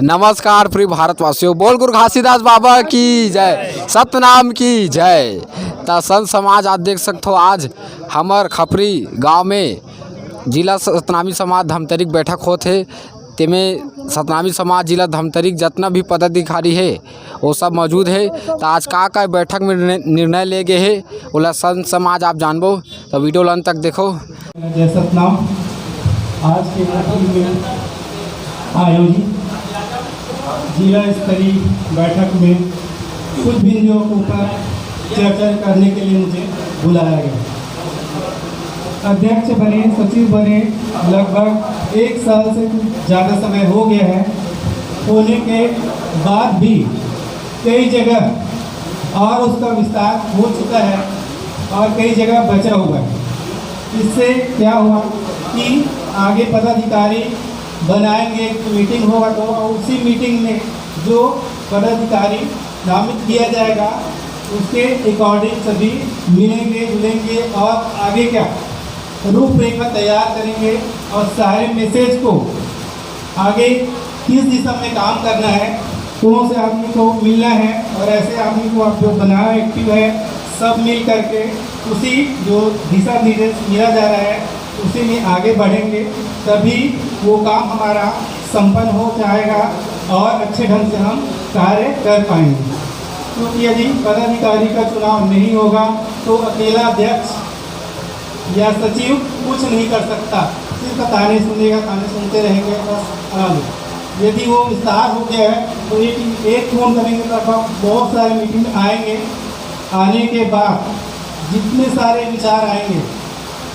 नमस्कार प्रिय भारतवासियों, बोल गुरु घासीदास बाबा की जय, सतनाम की जय। ता संत समाज आज देख सकते हो, आज हमर खपरी गांव में जिला सतनामी समाज धमतरी बैठक होते। तेमें सतनामी समाज जिला धमतरी जितना भी पदाधिकारी है वो सब मौजूद है। तो आज का बैठक में निर्णय ले गए है बोला संत समाज आप जानबो, तो वीडियो अंत तक देखो। जय सतनाम। आज के बैठक में आयोजित जिला स्तरीय बैठक में कुछ बिंदुओं के ऊपर चर्चा करने के लिए मुझे बुलाया गया। अध्यक्ष बने, सचिव बने, लगभग 1 साल से ज़्यादा समय हो गया है। होने के बाद भी कई जगह और उसका विस्तार हो चुका है और कई जगह बचा हुआ है। इससे क्या हुआ कि आगे पदाधिकारी बनाएंगे, मीटिंग होगा तो उसी मीटिंग में जो पदाधिकारी नामित किया जाएगा उसके अकॉर्डिंग सभी मिलेंगे जुलेंगे और आगे क्या रूपरेखा तैयार करेंगे और सारे मैसेज को आगे किस दिशा में काम करना है, कौन से आदमी को मिलना है और ऐसे आदमी को आप जो बनाना एक्टिव है सब मिल करके उसी जो दिशा निर्देश मिला जा रहा है उसी में आगे बढ़ेंगे, तभी वो काम हमारा संपन्न हो जाएगा और अच्छे ढंग से हम कार्य कर पाएंगे। क्योंकि यदि पदाधिकारी का चुनाव नहीं होगा तो अकेला अध्यक्ष या सचिव कुछ नहीं कर सकता, सिर्फ ताने सुनेगा, ताने सुनते रहेंगे बस। यदि वो विस्तार हो गया है तो एक फोन करेंगे तो बहुत सारे मीटिंग में आएंगे। आने के बाद जितने सारे विचार आएंगे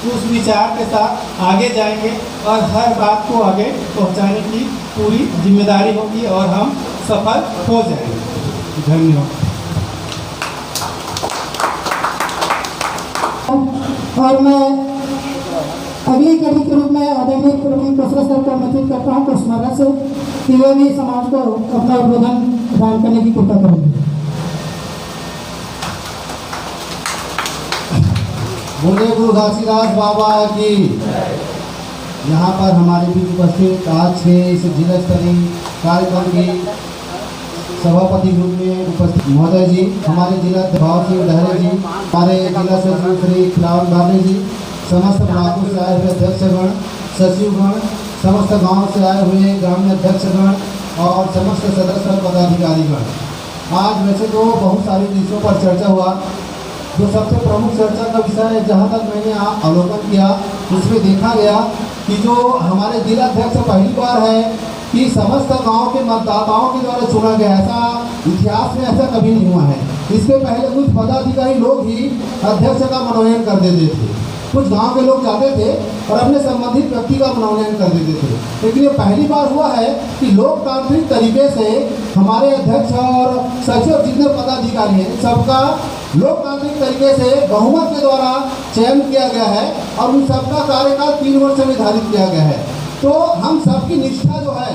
उस विचार के साथ आगे जाएंगे और हर बात को आगे पहुंचाने की पूरी जिम्मेदारी होगी और हम सफल हो जाएंगे। धन्यवाद। और मैं अगली कड़ी के रूप में आदरणीय प्रोफेसर सर को आमंत्रित करता हूँ कुछ स्मरण से कि वे भी समाज को अपना उद्बोधन प्रदान करने की कृपा करेंगे। बोले गुरु घासीदास बाबा की। यहाँ पर हमारे बीच उपस्थित आज के इस जिला स्तरीय कार्यक्रम की सभापति रूप में उपस्थित महोदय जी, हमारे जिला भाव सिंह डहरे जी, हमारे जिला सचिव श्री खिलावन बाबे जी, समस्त ब्लॉकों से आए हुए अध्यक्षगण, सचिवगण, समस्त गांव से आए हुए ग्रामीण अध्यक्षगण और समस्त सदस्य पदाधिकारीगण। आज वैसे तो बहुत सारे विषयों पर चर्चा हुआ, जो सबसे प्रमुख चर्चा का विषय है जहाँ तक मैंने अवलोकन किया उसमें देखा गया कि जो हमारे जिला अध्यक्ष पहली बार है कि समस्त गांव के मतदाताओं के द्वारा चुना गया, ऐसा इतिहास में ऐसा कभी नहीं हुआ है। इसके पहले कुछ पदाधिकारी लोग ही अध्यक्ष का मनोनयन कर देते थे, कुछ गांव के लोग जाते थे और अपने संबंधित व्यक्ति का मनोनयन कर देते थे। लेकिन ये पहली बार हुआ है कि लोकतांत्रिक तरीके से हमारे अध्यक्ष और सचिव जितने पदाधिकारी हैं सबका लोकतांत्रिक तरीके से बहुमत के द्वारा चयन किया गया है और उन सबका कार्यकाल 3 वर्ष निर्धारित किया गया है। तो हम सबकी निष्ठा जो है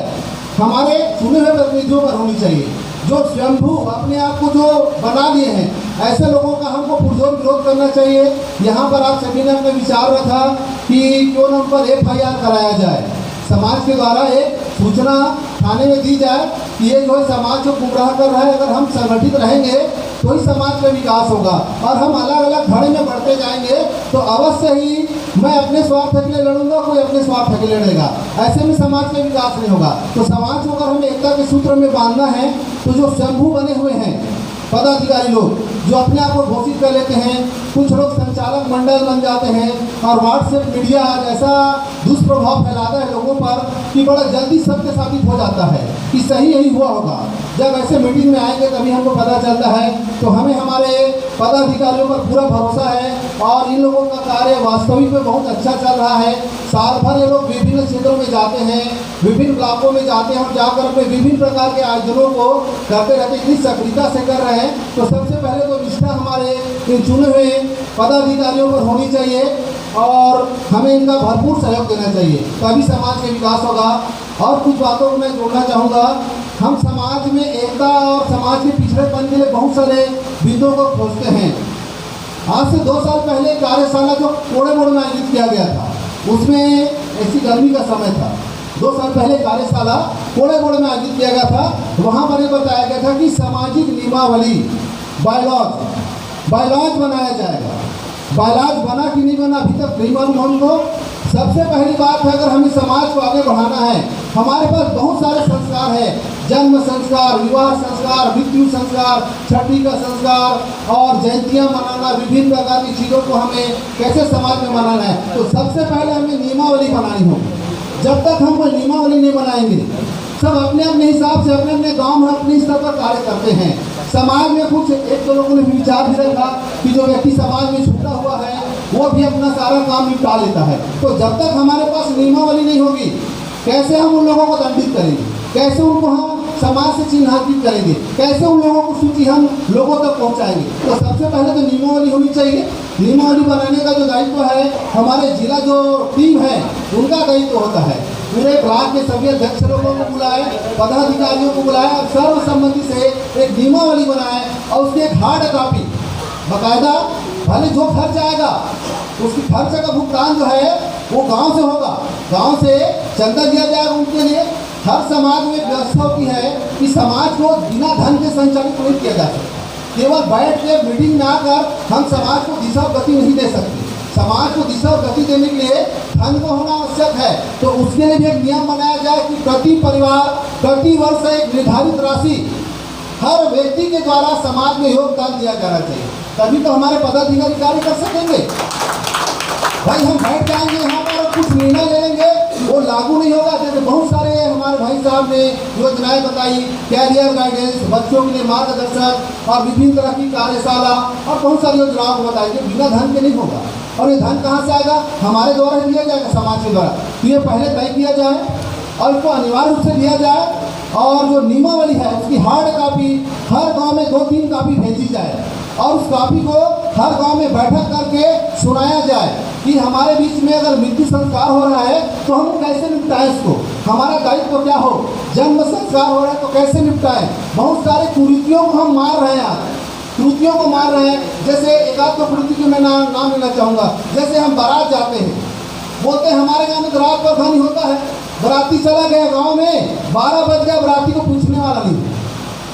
हमारे चुने हुए प्रतिनिधियों पर होनी चाहिए। जो स्वयंभू अपने आप को जो बना लिए हैं ऐसे लोगों का हमको पुरजोर विरोध करना चाहिए। यहाँ पर आप सभी ने अपने विचार रखा कि क्यों न उन पर FIR कराया जाए, समाज के द्वारा एक सूचना थाने में दी जाए कि ये जो है समाज को गुमराह कर रहा है। अगर हम संगठित रहेंगे तो ही समाज में विकास होगा और हम अलग अलग धड़े में बढ़ते जाएंगे तो अवश्य ही मैं अपने स्वार्थ के लिए लड़ूंगा, कोई अपने स्वार्थ के लिए लड़ेगा, ऐसे में समाज में विकास नहीं होगा। तो समाज को अगर हमें एकता के सूत्र में बांधना है तो जो स्वयंभू बने हुए हैं पदाधिकारी लोग जो अपने आप को घोषित कर लेते हैं, कुछ लोग संचालक मंडल बन जाते हैं और व्हाट्सएप मीडिया ऐसा दुष्प्रभाव फैलाता है लोगों पर कि बड़ा जल्दी सत्य साबित हो जाता है कि सही यही हुआ होगा। जब ऐसे मीटिंग में आएंगे तभी हमको पता चलता है। तो हमें हमारे पदाधिकारियों पर पूरा भरोसा है और इन लोगों का कार्य वास्तविक में बहुत अच्छा चल रहा है। साल भर ये लोग विभिन्न क्षेत्रों में जाते हैं, विभिन्न ब्लॉकों में जाते हैं और जाकर अपने विभिन्न प्रकार के आयोजनों को करते रहते इतनी सक्रियता से कर रहे हैं। तो सबसे पहले तो निष्ठा हमारे इन चुने हुए पदाधिकारियों पर होनी चाहिए और हमें इनका भरपूर सहयोग देना चाहिए, तभी समाज का विकास होगा। और कुछ बातों को मैं जोड़ना चाहूँगा। हम समाज में एकता और समाज के पिछड़ेपन के लिए बहुत सारे बिंदुओं को खोजते हैं। आज से 2 साल पहले कार्यशाला जो कोड़े मोड़ में आयोजित किया गया था उसमें ऐसी गर्मी का समय था, 2 साल पहले कार्यशाला कोड़े में आयोजित किया गया था। वहाँ पर ये बताया गया था कि सामाजिक नियमावली बायलॉज बनाया जाएगा। बायलॉज बना कि नहीं बना अभी तक नहीं मालूम हमको। सबसे पहली बात है, अगर हमें समाज को आगे बढ़ाना है, हमारे पास बहुत सारे संस्कार हैं, जन्म संस्कार, विवाह संस्कार, मृत्यु संस्कार, छठी का संस्कार और जयंतियाँ मनाना, विभिन्न प्रकार की चीज़ों को हमें कैसे समाज में मनाना है। तो सबसे पहले हमें नियमावली बनानी होगी। जब तक हम कोई नियमावली नहीं बनाएंगे, सब अपने अपने हिसाब से अपने अपने गांव में अपने स्तर पर कार्य करते हैं। समाज में कुछ एक दो लोगों ने विचार भी रखा कि जो व्यक्ति समाज में छूटा हुआ है वो भी अपना सारा काम निपटा लेता है। तो जब तक हमारे पास नियमावली नहीं होगी, कैसे हम उन लोगों को दंडित करेंगे, कैसे उनको हम समाज से चिन्हांकित करेंगे, कैसे उन लोगों को सूची हम लोगों तक पहुंचाएंगे। तो सबसे पहले तो नियमावली होनी चाहिए। नियमावली बनाने का जो दायित्व है हमारे जिला जो टीम है उनका दायित्व होता है। पूरे ब्लॉक के सभी अध्यक्ष लोगों को बुलाए, पदाधिकारियों को बुलाए और सर्वसम्मति से एक नियमावली बनाए और उसकी एक हार्ड कॉपी बाकायदा, भले जो खर्च आएगा उसकी खर्च का भुगतान जो है वो गांव से होगा, गांव से चंदा दिया जाएगा उनके लिए। हर समाज में व्यवस्था होती है कि समाज को बिना धन के संचालित नहीं किया जा सकता। केवल बैठ के मीटिंग ना कर हम समाज को दिशा और गति नहीं दे सकते। समाज को दिशा और गति देने के लिए धन को होना आवश्यक है। तो उसके लिए भी एक नियम बनाया जाए कि प्रति परिवार प्रति वर्ष एक निर्धारित राशि हर व्यक्ति के द्वारा समाज में योगदान दिया जाना चाहिए। तभी तो हमारे पदाधिकारी कार्य कर सकेंगे। भाई हम बैठ जाएंगे यहाँ पर और कुछ निर्णय ले लेंगे, वो लागू नहीं होगा। जैसे बहुत सारे हमारे भाई साहब ने योजनाएं बताई, कैरियर गाइडेंस, बच्चों के लिए मार्गदर्शक और विभिन्न तरह की कार्यशाला और बहुत सारी योजनाओं को बताई कि बिना धन के नहीं होगा। और ये धन कहाँ से आएगा? हमारे द्वारा ही दिया जाएगा, समाज के द्वारा। तो ये पहले तय किया जाए और इसको अनिवार्य रूप से दिया जाए। और जो नियमावली है उसकी हार्ड कॉपी हर गांव में 2-3 कॉपी भेजी जाए और उस कॉपी को हर गांव में बैठक करके सुनाया जाए कि हमारे बीच में अगर मृत्यु संस्कार हो रहा है तो हम कैसे निपटाएं इसको, हमारा दायित्व क्या हो। जन्म संस्कार हो रहा है तो कैसे निपटाएं। बहुत सारे कुरीतियों को हम मार रहे हैं, आज कुरीतियों को मार रहे हैं। जैसे एक आध तो कुरीति की मैं नाम लेना चाहूँगा। जैसे हम बारात जाते हैं, बोलते हैं हमारे गाँव में तो रात भर धनी होता है, बराती चला गया गांव में, 12 बज गया, बराती को पूछने वाला नहीं।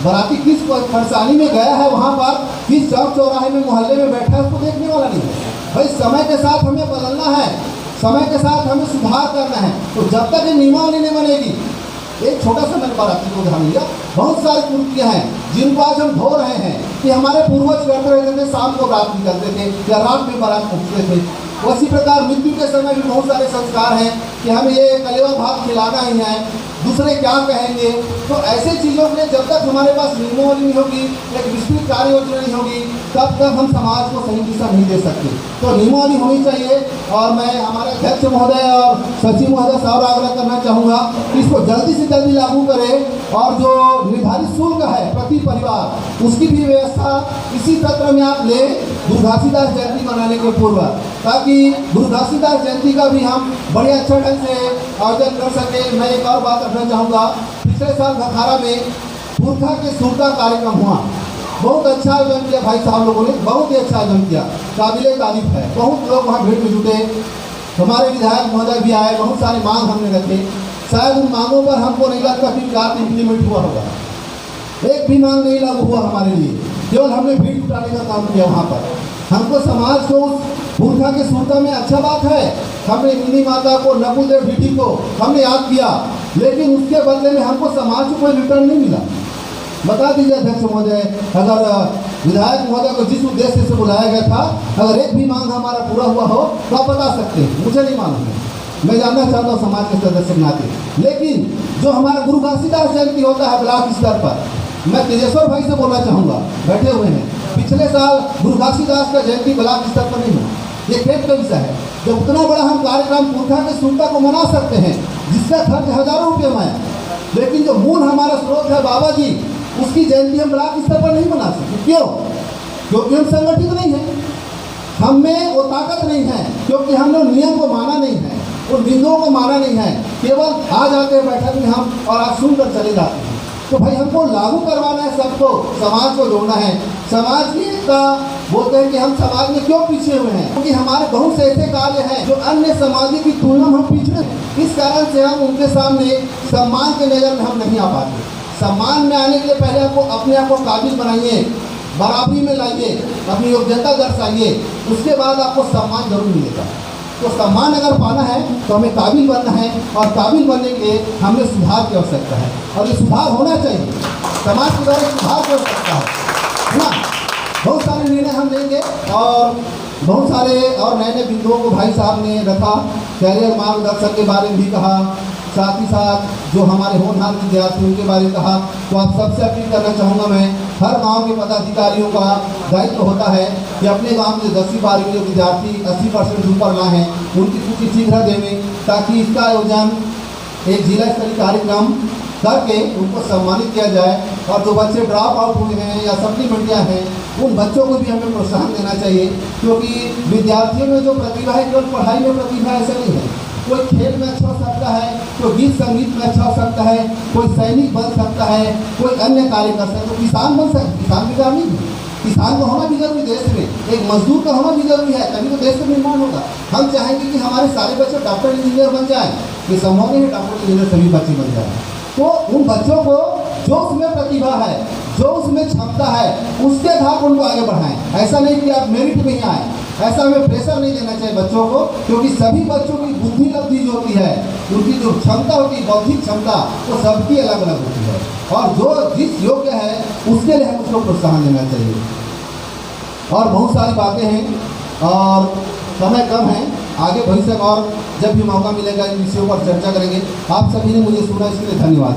बराती किस परेशानी में गया है, वहाँ पर किस चौक चौराहे में मोहल्ले में बैठा है, उसको देखने वाला नहीं। भाई समय के साथ हमें बदलना है, समय के साथ हमें सुधार करना है। तो जब तक ये नियमावली नहीं बनेगी, एक छोटा सा मैंने बाराती को ध्यान दिया, बहुत सारी कुरीतियाँ हैं जिनको आज हम धो रहे हैं कि हमारे पूर्वज करते रहते थे, शाम को रात निकलते थे या रात में बारात पहुँचते थे। उसी प्रकार मृत्यु के समय भी बहुत सारे संस्कार हैं कि हमें ये कलेवा भात खिलाना ही है, दूसरे क्या कहेंगे। तो ऐसे चीज़ों के लिए जब तक हमारे पास नियमावली नहीं होगी, एक विस्तृत कार्य योजना नहीं होगी, तब तक हम समाज को सही दिशा नहीं दे सकते। तो नियमावली होनी चाहिए। और मैं हमारे अध्यक्ष महोदय और सचिव महोदय से और आग्रह करना चाहूँगा कि इसको जल्दी से जल्दी लागू करें और जो निर्धारित शुल्क है प्रति परिवार उसकी भी व्यवस्था इसी सत्र में आप ले, गुरु घासीदास जयंती मनाने के पूर्व, ताकि गुरु घासीदास जयंती का भी हम बड़े अच्छे ढंग से आयोजन कर सके। मैं एक और बात रखना चाहूँगा, पिछले साल खखारा में पुरखा के सुरता कार्यक्रम हुआ, बहुत अच्छा आयोजन किया भाई साहब लोगों ने, बहुत ही अच्छा आयोजन किया, काबिले तारीफ है। बहुत लोग वहाँ भीड़ में जुटे, हमारे विधायक महोदय भी आए, बहुत सारी मांग हमने रखे। शायद उन मांगों पर हमको नहीं लगता कि कार्य इम्प्लीमेंट हुआ होगा, एक भी मांग नहीं लागू हुआ हमारे लिए, केवल हमने भीड़ जुटाने का काम किया। वहाँ पर हमको समाज को पुरखा के सुरता में अच्छा बात है, हमने मिनी माता को, नकुल देव ढीठी को हमने याद किया, लेकिन उसके बदले में हमको समाज को कोई रिटर्न नहीं मिला। बता दीजिए अध्यक्ष महोदय, अगर विधायक महोदय को जिस उद्देश्य से बुलाया गया था, अगर एक भी मांग हमारा पूरा हुआ हो तो आप बता सकते हैं, मुझे नहीं मालूम है, मैं जानना चाहता हूँ समाज के सदस्य के नाते। लेकिन जो हमारा गुरु घासीदास जयंती होता है ब्लॉक स्तर पर, मैं तेजेश्वर भाई से बोलना चाहूँगा, बैठे हुए हैं, पिछले साल गुरु घासीदास का जयंती ब्लॉक स्तर पर नहीं हुआ, ये खेत का विषय है। जब उतना बड़ा हम कार्यक्रम पुरखा के सुरता को मना सकते हैं जिसका खर्च हजारों रुपये में है, लेकिन जो मूल हमारा स्रोत है बाबा जी, उसकी जयंती हम ब्लॉक स्तर पर नहीं मना सकते। क्यों? क्योंकि हम संगठित नहीं हैं, हम में वो ताकत नहीं है, क्योंकि हमने नियम को माना नहीं है, उन बिंदुओं को माना नहीं है, केवल आ जाते हैं बैठक में हम और आप सुनकर चले जाते हैं। तो भाई हमको लागू करवाना है, सबको समाज को जोड़ना है। समाज की एकता बोलते हैं कि हम समाज में क्यों पीछे हुए हैं, क्योंकि हमारे बहुत से ऐसे कार्य हैं जो अन्य समाज की तुलना में हम पीछे हैं। इस कारण से हम उनके सामने सम्मान के नज़र में हम नहीं आ पाते। सम्मान में आने के लिए पहले आपको अपने आप को काबिल बनाइए, बराबरी में लाइए, अपनी योग्यता दर्शाइए, उसके बाद आपको सम्मान जरूर मिलेगा। तो सम्मान अगर पाना है तो हमें काबिल बनना है, और काबिल बनने के लिए हमें सुधार की आवश्यकता है, और ये सुधार होना चाहिए। समाज के द्वारा सुधार की आवश्यकता है ना। बहुत सारे निर्णय हम लेंगे और बहुत सारे और नए नए बिंदुओं को भाई साहब ने रखा। कैरियर मार्गदर्शक के बारे में भी कहा, साथ ही साथ जो हमारे होनहार विद्यार्थी उनके बारे में कहा। तो आप सबसे अपील करना चाहूँगा मैं, हर गांव के पदाधिकारियों का दायित्व होता है कि अपने गांव में 10वीं 12वीं के विद्यार्थी 80% ऊपर ना हैं, उनकी सूची शीघ्र देवें, ताकि इसका आयोजन एक जिला स्तरीय कार्यक्रम करके उनको सम्मानित किया जाए। और जो बच्चे ड्रॉप आउट हुए हैं या सप्लीमेंटियाँ हैं, उन बच्चों को भी हमें प्रोत्साहन देना चाहिए, क्योंकि विद्यार्थियों में जो प्रतिभा है केवल पढ़ाई में प्रतिभा ऐसा नहीं है। कोई खेल में अच्छा हो सकता है, कोई गीत संगीत में अच्छा हो सकता है, कोई सैनिक बन सकता है, कोई अन्य कार्य कर सकता है, तो किसान बन सकता है। किसान भी ग्रामीण है, किसान को होना भी जरूरी देश में, एक मजदूर का होना भी जरूरी है, तभी तो देश का निर्माण होगा। हम चाहेंगे कि हमारे सारे बच्चे डॉक्टर इंजीनियर बन जाएँ, ये संभव नहीं है डॉक्टर इंजीनियर सभी बच्चे बन जाएँ। तो उन बच्चों को जो उसमें प्रतिभा है, जो उसमें क्षमता है, उसके आधार पर उनको आगे बढ़ाएं। ऐसा नहीं कि आप मेरिट में ही आए, ऐसा हमें प्रेशर नहीं देना चाहिए बच्चों को, क्योंकि सभी बच्चों की बुद्धि लब्धि जो होती है, उनकी जो क्षमता होती है, बौद्धिक क्षमता, वो सबकी अलग अलग होती है, और जो जिस योग्य है उसके लिए हम उसको प्रोत्साहन देना चाहिए। और बहुत सारी बातें हैं और समय कम है, आगे भविष्य में और जब भी मौका मिलेगा इन विषयों पर चर्चा करेंगे। आप सभी ने मुझे सुना, इसके लिए धन्यवाद।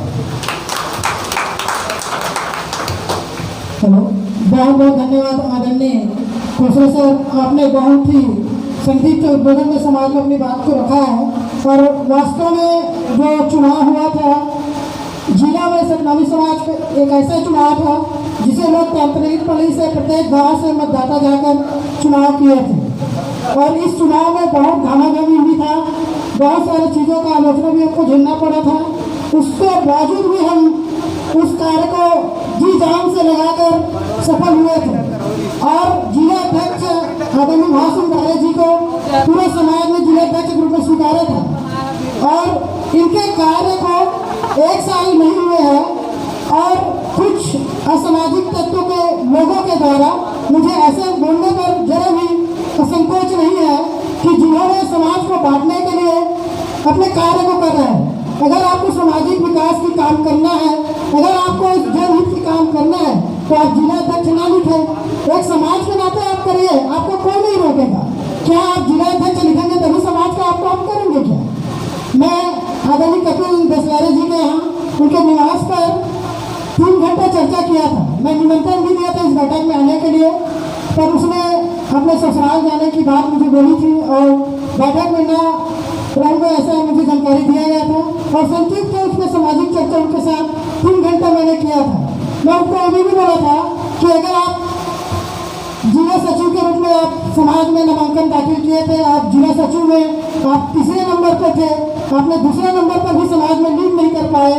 चलो, बहुत बहुत धन्यवाद आदरणीय खोसला सर, आपने बहुत ही संक्षिप्त उद्बोधन में समाज में अपनी बात को रखा है। और वास्तव में जो चुनाव हुआ था जिला में सतनामी समाज का एक ऐसा चुनाव था जिसे लोग तांत्रिक से प्रत्येक गांव से मतदाता जाकर चुनाव किए थे, और इस चुनाव में बहुत घामाघामी भी था, बहुत सारी चीज़ों का आलोचना भी हमको झेलना पड़ा था। उसके बावजूद भी हम उस कार्य को जी जान से लगाकर सफल हुए थे, और जिला अध्यक्ष आदरणीय भाषण धारे जी को पूरे समाज में जिला अध्यक्ष के रूप में स्वीकारा था। और इनके कार्य को 1 साल नहीं हुए हैं, और कुछ असामाजिक तत्वों के लोगों के द्वारा मुझे ऐसे बोलने पर जरा भी संकोच नहीं है कि जिन्होंने समाज को बांटने के लिए अपने कार्य को कर रहे हैं। अगर आपको सामाजिक विकास की काम करना है, अगर आपको जनहित की काम करना है, तो आप जिला अध्यक्ष ना लिखें, एक समाज के नाते आप करिए, आपको कोई नहीं रोकेगा। क्या आप जिला अध्यक्ष लिखेंगे तभी समाज का आप काम करेंगे क्या? मैं आदरणीय कपिल दसवारे जी के यहाँ उनके निवास पर 3 घंटा चर्चा किया था। मैं निमंत्रण भी दिया था इस बैठक में आने के लिए, पर उसने अपने ससुराल जाने की बात मुझे बोली थी, और बैठक में ना रहूँगा ऐसा मुझे जानकारी दिया गया था। और संक्षिप्त में उसमें सामाजिक चर्चा उनके साथ 3 घंटा मैंने किया था। मैं उनको अभी भी बोला था कि अगर आप जिला सचिव के रूप में आप समाज में नामांकन दाखिल किए थे, आप जिला सचिव में आप तीसरे नंबर पर थे, आपने दूसरे नंबर पर भी समाज में लीड नहीं कर पाए,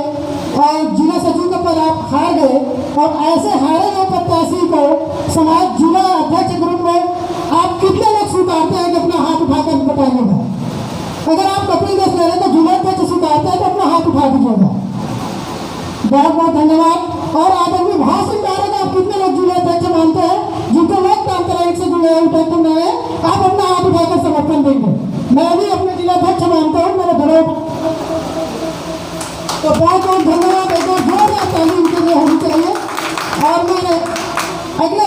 और जिला सचिव के पद आप हार गए, और ऐसे हारे गए प्रत्याशी को समाज जिला अध्यक्ष के रूप में आप कितने लोग स्वीकारते हैं कि अपना हाथ उठाकर बताइएगा? अगर आप कपिल दसवारे को जिला अध्यक्ष स्वीकारते हैं तो अपना हाथ उठा दीजिएगा। बहुत बहुत धन्यवाद। और आदरणीय भाषण धारे को आप कितने लोग जिला अध्यक्ष मानते हैं, जिनको लोग तांत्रिक से जुड़े हैं, आप अपना हाथ उठाकर समर्थन देंगे? मैं भी अपने जिला अध्यक्ष मानता हूँ, मेरे बड़े। तो बहुत बहुत धन्यवाद। एक जोरदार ताली उनके लिए होनी चाहिए। और मैं अगले